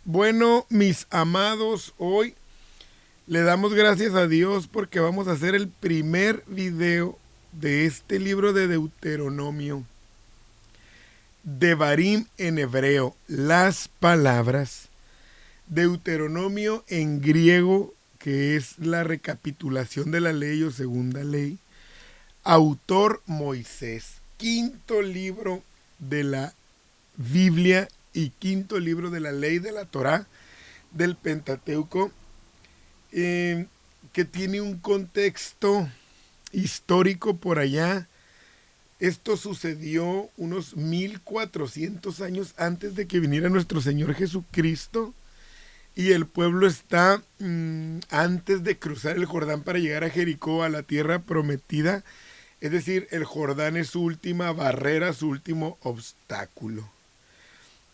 Bueno, mis amados, hoy le damos gracias a Dios porque vamos a hacer el primer video de este libro de Deuteronomio, Devarim en hebreo, las palabras, Deuteronomio en griego, que es la recapitulación de la ley o segunda ley, autor Moisés, quinto libro de la Biblia y quinto libro de la ley de la Torá, del Pentateuco, que tiene un contexto histórico por allá. Esto sucedió unos 1400 años antes de que viniera nuestro Señor Jesucristo, y el pueblo está antes de cruzar el Jordán para llegar a Jericó, a la tierra prometida. Es decir, el Jordán es su última barrera, su último obstáculo.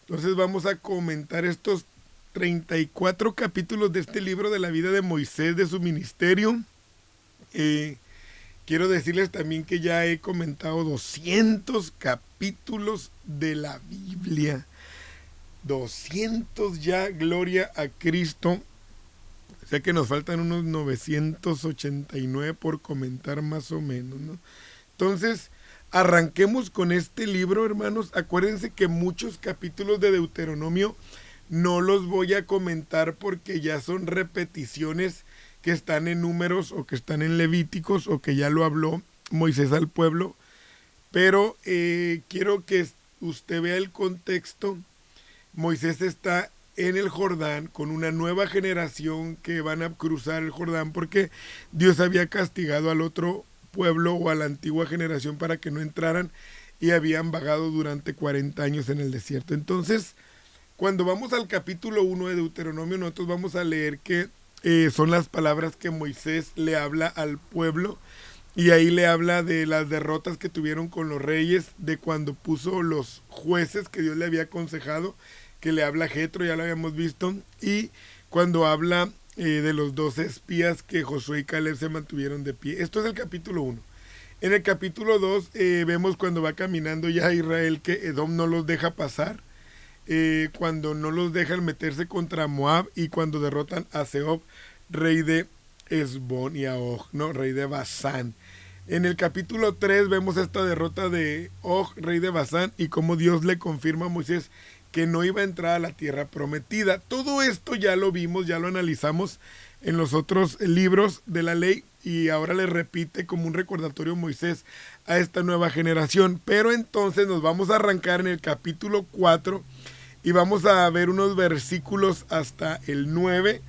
Entonces vamos a comentar estos 34 capítulos de este libro de la vida de Moisés, de su ministerio. Quiero decirles también que ya he comentado 200 capítulos de la Biblia. 200 ya, gloria a Cristo. O sea que nos faltan unos 989 por comentar más o menos, ¿no? Entonces, arranquemos con este libro, hermanos. Acuérdense que muchos capítulos de Deuteronomio no los voy a comentar porque ya son repeticiones que están en Números o que están en Levíticos o que ya lo habló Moisés al pueblo. Pero quiero que usted vea el contexto. Moisés está en el Jordán con una nueva generación que van a cruzar el Jordán porque Dios había castigado al otro pueblo o a la antigua generación para que no entraran y habían vagado durante 40 años en el desierto. Entonces, cuando vamos al capítulo 1 de Deuteronomio, nosotros vamos a leer que son las palabras que Moisés le habla al pueblo, y ahí le habla de las derrotas que tuvieron con los reyes, de cuando puso los jueces que Dios le había aconsejado, que le habla Jetro, ya lo habíamos visto, y cuando habla de los 12 espías que Josué y Caleb se mantuvieron de pie. Esto es el capítulo 1. En el capítulo 2 vemos cuando va caminando ya Israel que Edom no los deja pasar, cuando no los dejan meterse contra Moab y cuando derrotan a Sehón, rey de Esbón, y a Og, ¿no? Rey de Basán. En el capítulo 3 vemos esta derrota de Og, rey de Basán, y cómo Dios le confirma a Moisés que no iba a entrar a la tierra prometida. Todo esto ya lo vimos, ya lo analizamos en los otros libros de la ley, y ahora le repite como un recordatorio Moisés a esta nueva generación. Pero entonces nos vamos a arrancar en el capítulo 4 y vamos a ver unos versículos hasta el 9,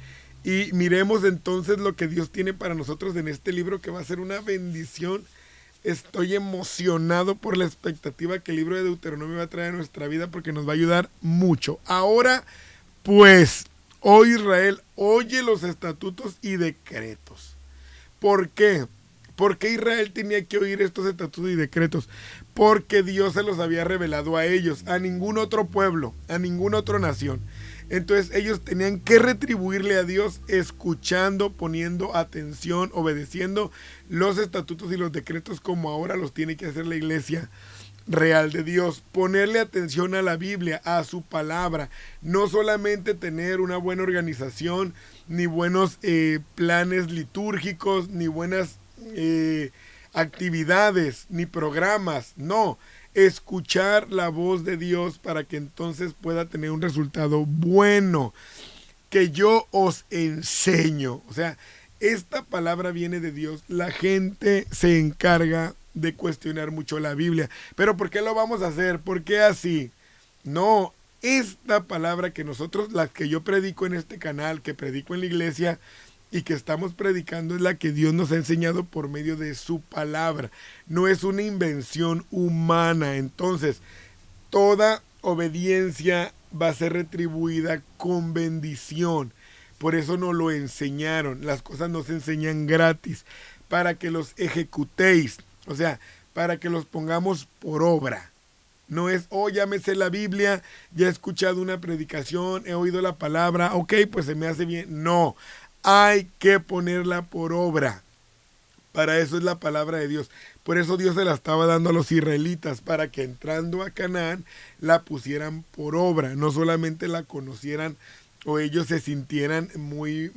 y miremos entonces lo que Dios tiene para nosotros en este libro, que va a ser una bendición. Estoy emocionado por la expectativa que el libro de Deuteronomio va a traer a nuestra vida, porque nos va a ayudar mucho. Ahora, pues, oh Israel, oye los estatutos y decretos. ¿Por qué? ¿Por qué Israel tenía que oír estos estatutos y decretos? Porque Dios se los había revelado a ellos, a ningún otro pueblo, a ninguna otra nación. Entonces ellos tenían que retribuirle a Dios escuchando, poniendo atención, obedeciendo los estatutos y los decretos, como ahora los tiene que hacer la iglesia real de Dios. Ponerle atención a la Biblia, a su palabra. No solamente tener una buena organización, ni buenos planes litúrgicos, ni buenas actividades, ni programas. No, escuchar la voz de Dios para que entonces pueda tener un resultado bueno. Que yo os enseño. O sea, esta palabra viene de Dios. La gente se encarga de cuestionar mucho la Biblia. Pero ¿por qué lo vamos a hacer? ¿Por qué así? No, esta palabra que nosotros, la que yo predico en este canal, que predico en la iglesia y que estamos predicando, es la que Dios nos ha enseñado por medio de su palabra. No es una invención humana. Entonces, toda obediencia va a ser retribuida con bendición. Por eso nos lo enseñaron. Las cosas no se enseñan gratis, para que los ejecutéis. O sea, para que los pongamos por obra. No es, oh, ya me sé la Biblia, ya he escuchado una predicación, he oído la palabra, ok, pues se me hace bien. No, hay que ponerla por obra. Para eso es la palabra de Dios. Por eso Dios se la estaba dando a los israelitas, para que entrando a Canaán la pusieran por obra, no solamente la conocieran o ellos se sintieran muy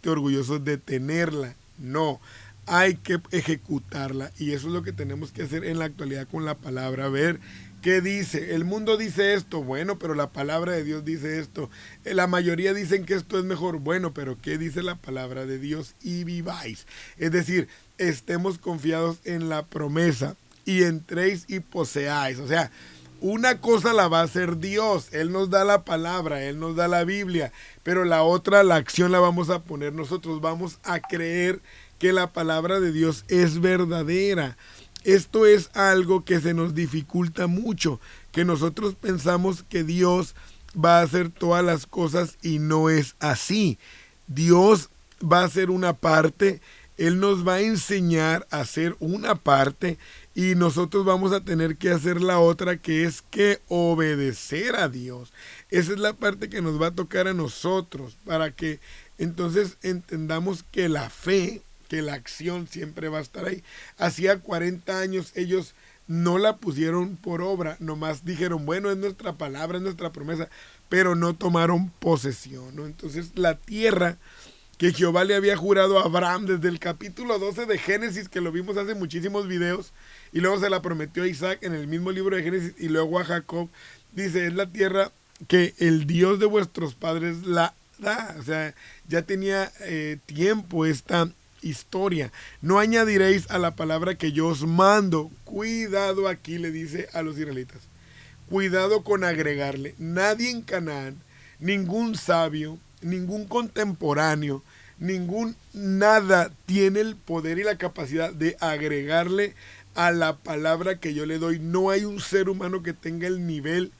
orgullosos de tenerla. No, hay que ejecutarla, y eso es lo que tenemos que hacer en la actualidad con la palabra. Ver qué dice. El mundo dice esto, bueno, pero la palabra de Dios dice esto. La mayoría dicen que esto es mejor, bueno, pero ¿qué dice la palabra de Dios? Y viváis. Es decir, estemos confiados en la promesa y entréis y poseáis. O sea, una cosa la va a hacer Dios. Él nos da la palabra, Él nos da la Biblia, pero la otra, la acción la vamos a poner nosotros. Vamos a creer que la palabra de Dios es verdadera. Esto es algo que se nos dificulta mucho, que nosotros pensamos que Dios va a hacer todas las cosas y no es así. Dios va a hacer una parte, Él nos va a enseñar a hacer una parte y nosotros vamos a tener que hacer la otra, que es que obedecer a Dios. Esa es la parte que nos va a tocar a nosotros, para que entonces entendamos que la fe, que la acción siempre va a estar ahí. Hacía 40 años ellos no la pusieron por obra, nomás dijeron, bueno, es nuestra palabra, es nuestra promesa, pero no tomaron posesión, ¿no? Entonces la tierra que Jehová le había jurado a Abraham desde el capítulo 12 de Génesis, que lo vimos hace muchísimos videos, y luego se la prometió a Isaac en el mismo libro de Génesis, y luego a Jacob, dice, es la tierra que el Dios de vuestros padres la da. O sea, ya tenía tiempo esta historia. No añadiréis a la palabra que yo os mando. Cuidado, aquí le dice a los israelitas, cuidado con agregarle. Nadie en Canaán, ningún sabio, ningún contemporáneo, ningún nada tiene el poder y la capacidad de agregarle a la palabra que yo le doy. No hay un ser humano que tenga el nivel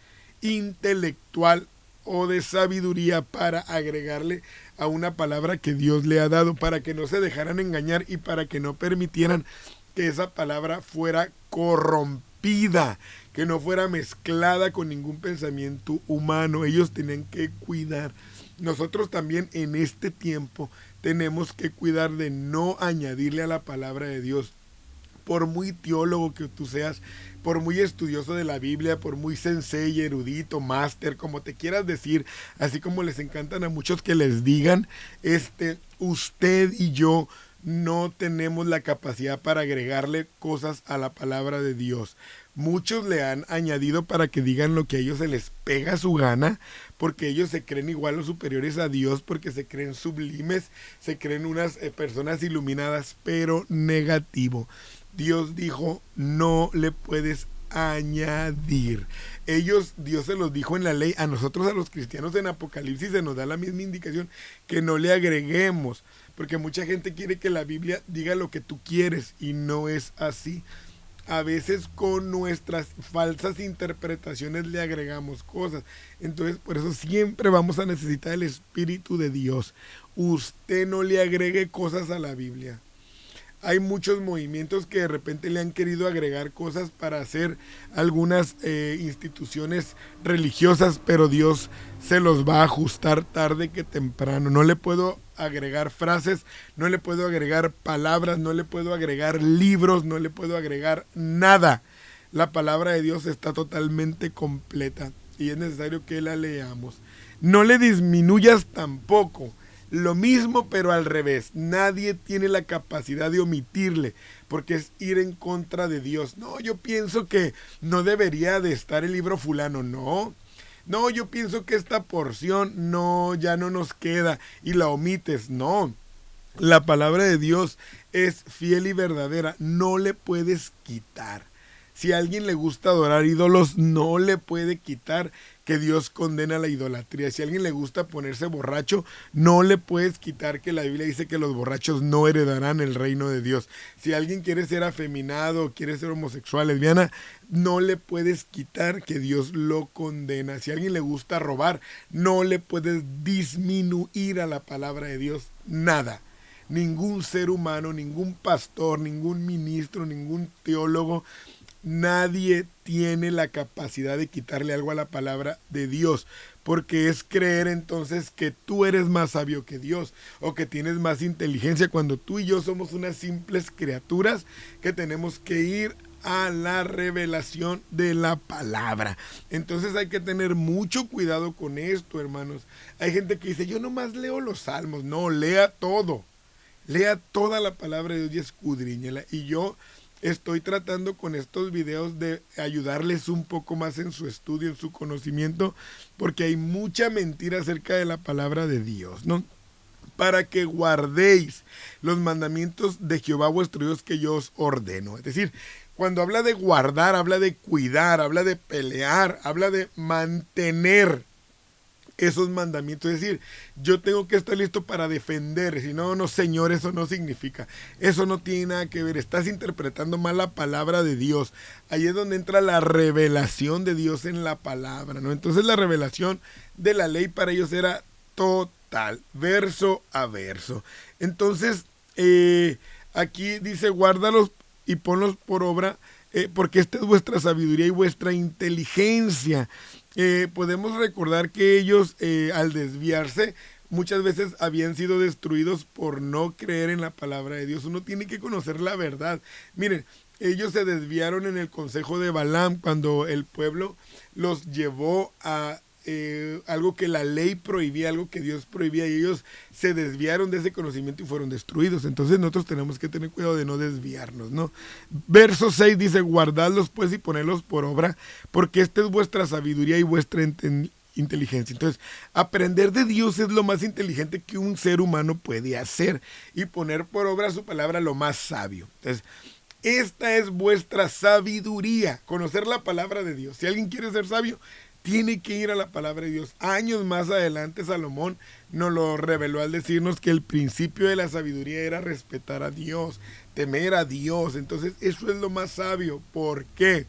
intelectual o de sabiduría para agregarle a una palabra que Dios le ha dado, para que no se dejaran engañar y para que no permitieran que esa palabra fuera corrompida, que no fuera mezclada con ningún pensamiento humano. Ellos tenían que cuidar. Nosotros también en este tiempo tenemos que cuidar de no añadirle a la palabra de Dios. Por muy teólogo que tú seas, por muy estudioso de la Biblia, por muy sensei, erudito, máster, como te quieras decir, así como les encantan a muchos que les digan, usted y yo no tenemos la capacidad para agregarle cosas a la palabra de Dios. Muchos le han añadido para que digan lo que a ellos se les pega su gana, porque ellos se creen igual o superiores a Dios, porque se creen sublimes, se creen unas personas iluminadas, pero negativo. Dios dijo, no le puedes añadir. Dios se los dijo en la ley. A nosotros, a los cristianos, en Apocalipsis se nos da la misma indicación, que no le agreguemos, porque mucha gente quiere que la Biblia diga lo que tú quieres y no es así. A veces con nuestras falsas interpretaciones le agregamos cosas. Entonces por eso siempre vamos a necesitar el Espíritu de Dios. Usted no le agregue cosas a la Biblia. Hay muchos movimientos que de repente le han querido agregar cosas para hacer algunas instituciones religiosas, pero Dios se los va a ajustar tarde que temprano. No le puedo agregar frases, no le puedo agregar palabras, no le puedo agregar libros, no le puedo agregar nada. La palabra de Dios está totalmente completa y es necesario que la leamos. No le disminuyas tampoco. Lo mismo, pero al revés. Nadie tiene la capacidad de omitirle, porque es ir en contra de Dios. No, yo pienso que no debería de estar el libro fulano. No, yo pienso que esta porción ya no nos queda y la omites. No, la palabra de Dios es fiel y verdadera. No le puedes quitar. Si a alguien le gusta adorar ídolos, no le puede quitar que Dios condena la idolatría. Si a alguien le gusta ponerse borracho, no le puedes quitar que la Biblia dice que los borrachos no heredarán el reino de Dios. Si alguien quiere ser afeminado, quiere ser homosexual, lesbiana, no le puedes quitar que Dios lo condena. Si a alguien le gusta robar, no le puedes disminuir a la palabra de Dios nada. Ningún ser humano, ningún pastor, ningún ministro, ningún teólogo nadie tiene la capacidad de quitarle algo a la palabra de Dios, porque es creer entonces que tú eres más sabio que Dios o que tienes más inteligencia, cuando tú y yo somos unas simples criaturas que tenemos que ir a la revelación de la palabra. Entonces hay que tener mucho cuidado con esto, hermanos. Hay gente que dice, yo nomás leo los salmos. No, lea todo. Lea toda la palabra de Dios y escudriñela. Y yo estoy tratando con estos videos de ayudarles un poco más en su estudio, en su conocimiento, porque hay mucha mentira acerca de la palabra de Dios, ¿no? Para que guardéis los mandamientos de Jehová vuestro Dios que yo os ordeno. Es decir, cuando habla de guardar, habla de cuidar, habla de pelear, habla de mantener esos mandamientos. Es decir, yo tengo que estar listo para defender. Si no, no, señor, eso no significa. Eso no tiene nada que ver. Estás interpretando mal la palabra de Dios. Ahí es donde entra la revelación de Dios en la palabra, ¿no? Entonces la revelación de la ley para ellos era total, verso a verso. Entonces, aquí dice, guárdalos y ponlos por obra, porque esta es vuestra sabiduría y vuestra inteligencia. Podemos recordar que ellos, al desviarse, muchas veces habían sido destruidos por no creer en la palabra de Dios. Uno tiene que conocer la verdad. Miren, ellos se desviaron en el consejo de Balaam cuando el pueblo los llevó a algo que la ley prohibía, algo que Dios prohibía, y ellos se desviaron de ese conocimiento y fueron destruidos. Entonces nosotros tenemos que tener cuidado de no desviarnos, ¿no? Verso 6 dice, guardadlos pues y ponedlos por obra, porque esta es vuestra sabiduría y vuestra inteligencia. Entonces, aprender de Dios es lo más inteligente que un ser humano puede hacer, y poner por obra su palabra lo más sabio. Entonces, esta es vuestra sabiduría, conocer la palabra de Dios. Si alguien quiere ser sabio, tiene que ir a la palabra de Dios. Años más adelante Salomón nos lo reveló al decirnos que el principio de la sabiduría era respetar a Dios, temer a Dios. Entonces eso es lo más sabio. ¿Por qué?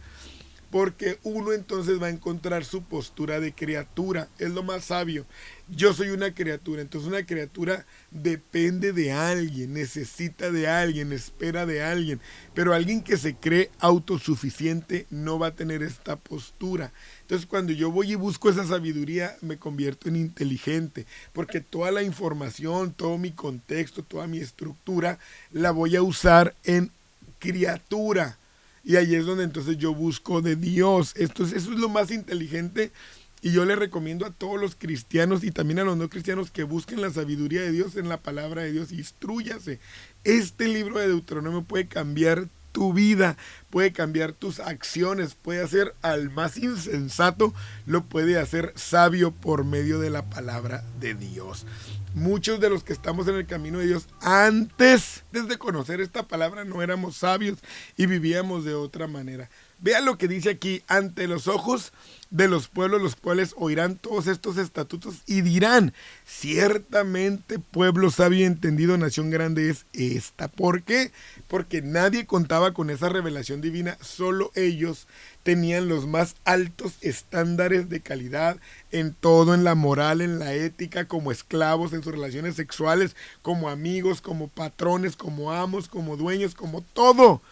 Porque uno entonces va a encontrar su postura de criatura. Es lo más sabio. Yo soy una criatura. Entonces una criatura depende de alguien, necesita de alguien, espera de alguien. Pero alguien que se cree autosuficiente no va a tener esta postura. Entonces cuando yo voy y busco esa sabiduría, me convierto en inteligente. Porque toda la información, todo mi contexto, toda mi estructura, la voy a usar en criatura. Y ahí es donde entonces yo busco de Dios. Eso es lo más inteligente. Y yo le recomiendo a todos los cristianos y también a los no cristianos que busquen la sabiduría de Dios en la palabra de Dios. Instrúyase. Este libro de Deuteronomio puede cambiar tu vida, puede cambiar tus acciones, puede hacer al más insensato, lo puede hacer sabio por medio de la palabra de Dios. Muchos de los que estamos en el camino de Dios, antes de conocer esta palabra, no éramos sabios y vivíamos de otra manera. Vean lo que dice aquí: ante los ojos de los pueblos, los cuales oirán todos estos estatutos y dirán, ciertamente pueblo sabio y entendido, nación grande es esta. ¿Por qué? Porque nadie contaba con esa revelación divina, solo ellos tenían los más altos estándares de calidad en todo, en la moral, en la ética, como esclavos, en sus relaciones sexuales, como amigos, como patrones, como amos, como dueños, como todo.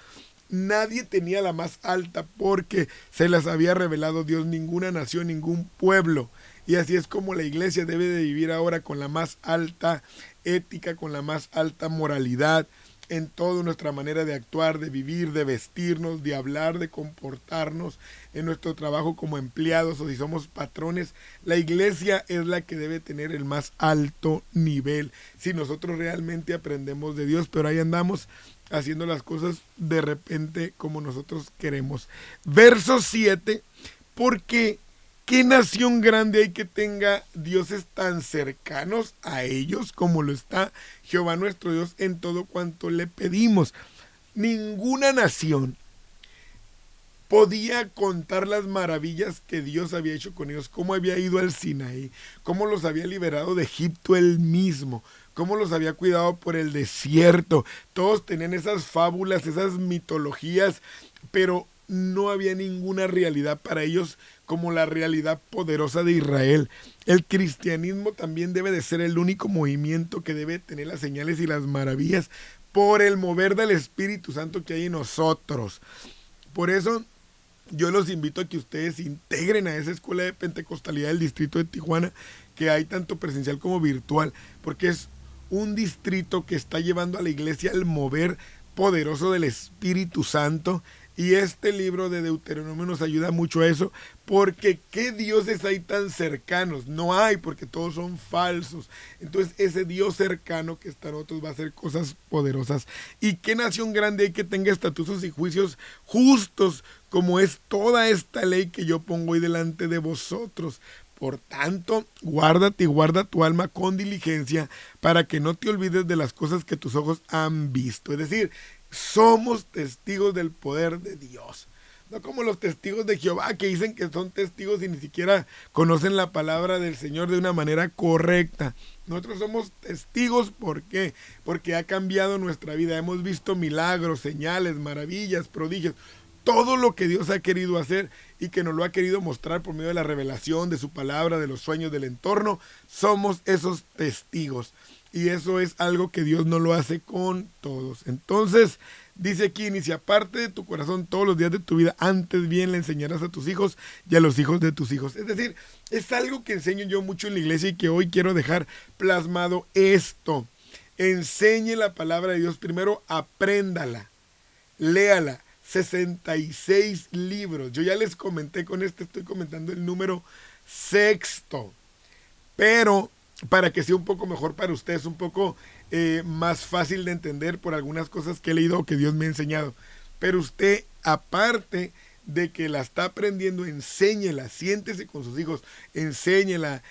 Nadie tenía la más alta porque se las había revelado Dios, ninguna nación, ningún pueblo. Y así es como la iglesia debe de vivir ahora, con la más alta ética, con la más alta moralidad, en toda nuestra manera de actuar, de vivir, de vestirnos, de hablar, de comportarnos, en nuestro trabajo como empleados o si somos patrones. La iglesia es la que debe tener el más alto nivel, si nosotros realmente aprendemos de Dios, pero ahí andamos haciendo las cosas de repente como nosotros queremos. Verso 7, porque ¿qué nación grande hay que tenga dioses tan cercanos a ellos como lo está Jehová nuestro Dios en todo cuanto le pedimos? Ninguna nación podía contar las maravillas que Dios había hecho con ellos, cómo había ido al Sinaí, cómo los había liberado de Egipto él mismo, cómo los había cuidado por el desierto. Todos tenían esas fábulas, esas mitologías, pero no había ninguna realidad para ellos como la realidad poderosa de Israel. El cristianismo también debe de ser el único movimiento que debe tener las señales y las maravillas por el mover del Espíritu Santo que hay en nosotros. Por eso yo los invito a que ustedes se integren a esa escuela de pentecostalidad del distrito de Tijuana, que hay tanto presencial como virtual, porque es un distrito que está llevando a la iglesia al mover poderoso del Espíritu Santo. Y este libro de Deuteronomio nos ayuda mucho a eso, porque ¿qué dioses hay tan cercanos? No hay, porque todos son falsos. Entonces ese Dios cercano que está en nosotros va a hacer cosas poderosas. ¿Y qué nación grande hay que tenga estatutos y juicios justos, como es toda esta ley que yo pongo hoy delante de vosotros? Por tanto, guárdate y guarda tu alma con diligencia, para que no te olvides de las cosas que tus ojos han visto. Es decir, somos testigos del poder de Dios. No como los testigos de Jehová, que dicen que son testigos y ni siquiera conocen la palabra del Señor de una manera correcta. Nosotros somos testigos, ¿por qué? Porque ha cambiado nuestra vida. Hemos visto milagros, señales, maravillas, prodigios. Todo lo que Dios ha querido hacer y que nos lo ha querido mostrar por medio de la revelación, de su palabra, de los sueños, del entorno, somos esos testigos. Y eso es algo que Dios no lo hace con todos. Entonces, dice aquí, ni si aparte de tu corazón todos los días de tu vida, antes bien le enseñarás a tus hijos y a los hijos de tus hijos. Es decir, es algo que enseño yo mucho en la iglesia y que hoy quiero dejar plasmado esto. Enseñe la palabra de Dios primero, apréndala, léala. 66 libros. Yo ya les comenté con estoy comentando el número sexto. Pero para que sea un poco mejor para ustedes, un poco más fácil de entender por algunas cosas que he leído o que Dios me ha enseñado. Pero usted, aparte de que la está aprendiendo, enséñela, siéntese con sus hijos, enséñela,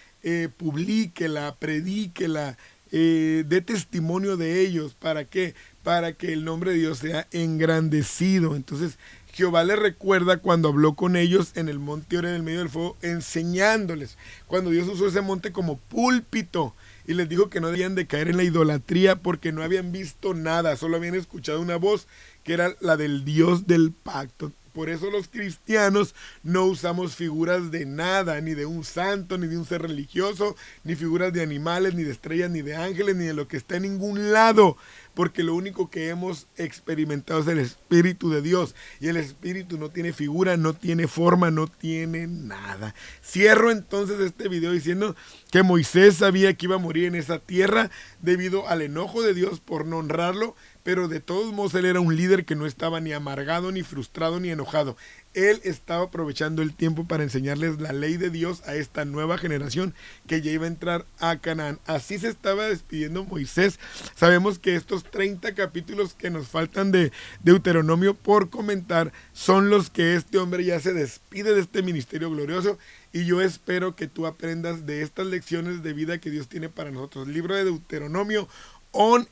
publíquela, predíquela, dé testimonio de ellos. ¿Para qué? Para que el nombre de Dios sea engrandecido. Entonces Jehová les recuerda cuando habló con ellos en el monte Oreb en el medio del fuego, enseñándoles, cuando Dios usó ese monte como púlpito y les dijo que no debían de caer en la idolatría porque no habían visto nada, solo habían escuchado una voz que era la del Dios del pacto. Por eso los cristianos no usamos figuras de nada, ni de un santo, ni de un ser religioso, ni figuras de animales, ni de estrellas, ni de ángeles, ni de lo que está en ningún lado, porque lo único que hemos experimentado es el Espíritu de Dios, y el Espíritu no tiene figura, no tiene forma, no tiene nada. Cierro entonces este video diciendo que Moisés sabía que iba a morir en esa tierra debido al enojo de Dios por no honrarlo, pero de todos modos él era un líder que no estaba ni amargado, ni frustrado, ni enojado. Él estaba aprovechando el tiempo para enseñarles la ley de Dios a esta nueva generación que ya iba a entrar a Canaán. Así se estaba despidiendo Moisés. Sabemos que estos 30 capítulos que nos faltan de Deuteronomio por comentar son los que este hombre ya se despide de este ministerio glorioso. Y yo espero que tú aprendas de estas lecciones de vida que Dios tiene para nosotros. El libro de Deuteronomio,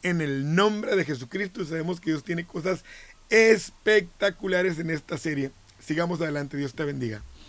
en el nombre de Jesucristo. Y sabemos que Dios tiene cosas espectaculares en esta serie. Sigamos adelante, Dios te bendiga.